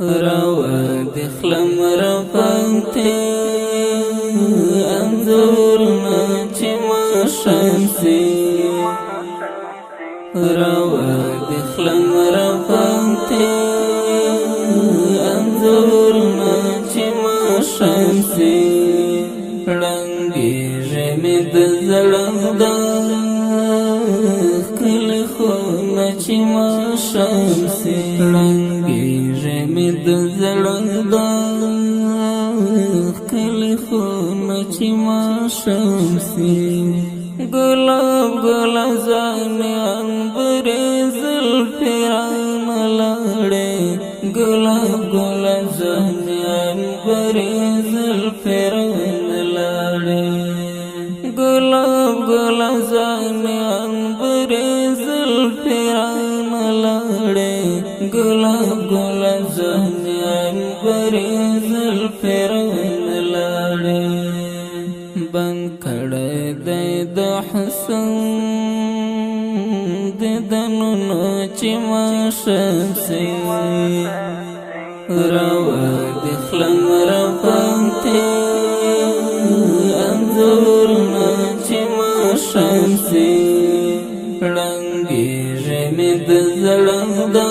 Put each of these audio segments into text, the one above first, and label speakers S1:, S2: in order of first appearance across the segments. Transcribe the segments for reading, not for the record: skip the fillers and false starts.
S1: روا دخلم رفنگتی انظورنا چی ما شمسی روا دخلم رفنگتی انظورنا چی ما شمسی رنگی جمی دزلنده کل خون چی ما شمسی رنگی جمی دزلنده کل خون چی ما شمسی گلاب گلاب زانیان بری زلفیان لڑے گلاب گلاب زانیان بری زلفیان لڑے گلاب گلاب زانیان بری زلفیان لڑے گلاب گلاب زانیان بری زلفیان لڑے بند کھڑے دے د حسن د دنونو چی ما شمسی روا دخلم رفنگتی انظورنا چی ما شمسی رنگی جمی دزلنده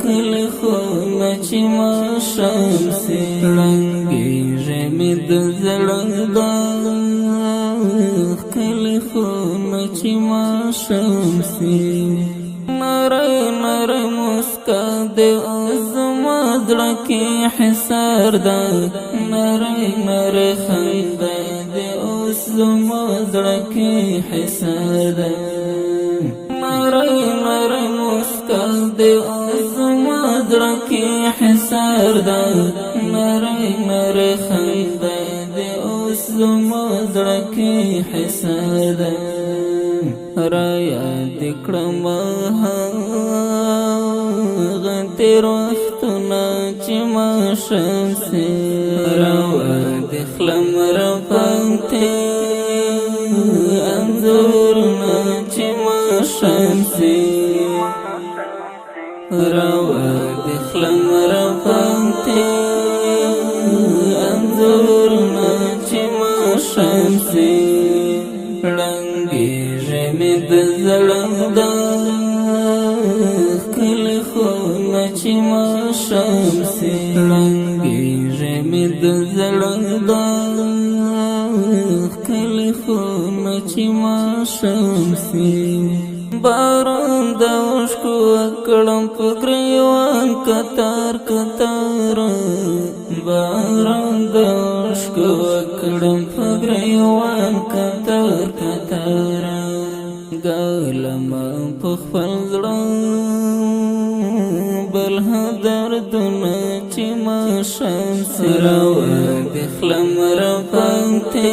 S1: کل خون چی ما شمسی رنگی جمی دزلنده کل خون چی ما شمسی نرے نرے مسکا دے زما دڑکی حسار دا نرے نرے خندے دے زما دڑکی حسار دا نرے نرے مسکا دے زما دڑکی حسار دا نرے نرے خندے دے زما دڑکی حسار دا رایا دکڑم غنتیر وختنا چی ما شمسی روا دخلم رفنگتی انظورنا چی ما شمسی روا دخلم رفنگتی انظورنا چی ما شمسی رنگی جمی دزلنده کل خون چی ما شمسی رنگی جمی دزلنده کل خون چی ما شمسی باران دوشکو اکڑم پگریوان کتار کتار باران دوشکو اکڑم پگریوان کتار کتار گالم پخفل زڑان بلها دردنا چی ما شمسی روا دخلم رفنگتی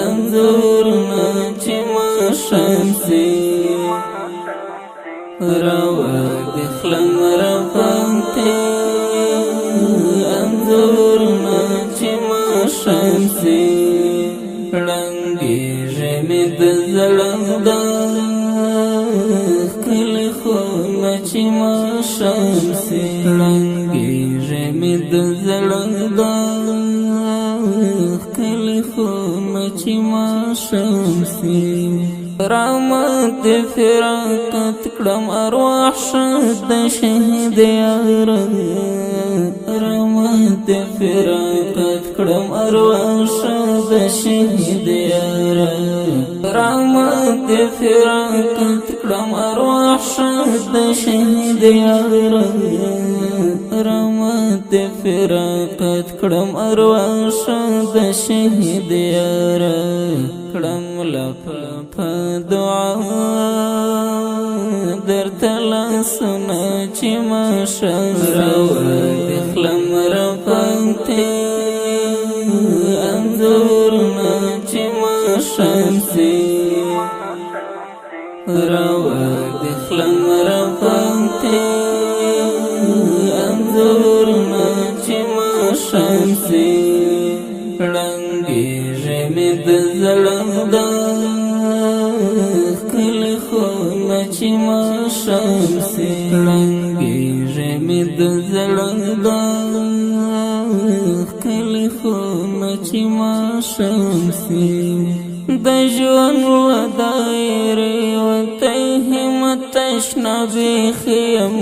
S1: انظورنا چی ما شمسی روا دخلم رفنگتی انظورنا چی ما شمسی رنگی جمی دزلنده کل خون چی ما شمسی رنگی جمی دزلنده کل خون چی ما شمسی رحمت فراقت کڑم ارواح شد شهید یار رحمت فراقت کڑم ارواح شد شهید یار رحمت فراقت کڑم ارواح شد شهید یار رحمت فراقت کڑم ارواح شد شهید یار کڑم لپ لپ دعا در تلا سنا چی ما شمسی روا دخلم رفنگتی انظورنا چی ما شمسی روا دخلم رفنگتی انظورنا چی ما شمسی رنگی جمی دزلنده کل خون چی ما شمسی رنگی د زړه کلی خونه چې ماښام سي د ژوند له دایرې وتی همت تشنه بیخي یم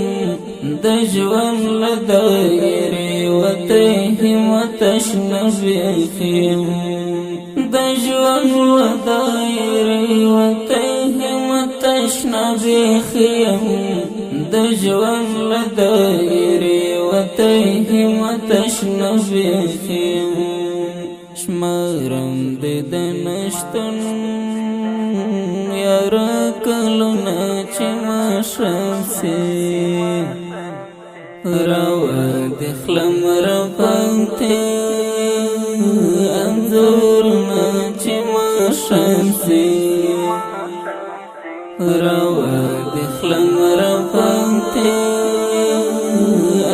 S1: د ژوند له دایرې وتی همت تشنه بیخي یم د ژوند له دایرې وتی همت تشنه بیخي یم د ژوند له دایرې وتی همت تشنه بیخي یم شمارم د نشتون یاره کلونه چې ماښام سي راودخلم رپنتې انځورونه چې ماښام سي راودخلم رپنتې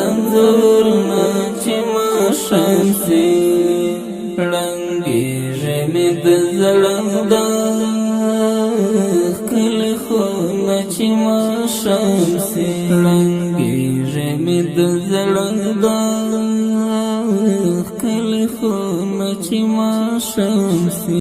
S1: انځورونه چې ماښام سي ړنګېږي مې د زړه کلی خونه چې ماښام سي ړنګېږي مې د زړه کلی خونه چې ماښام سي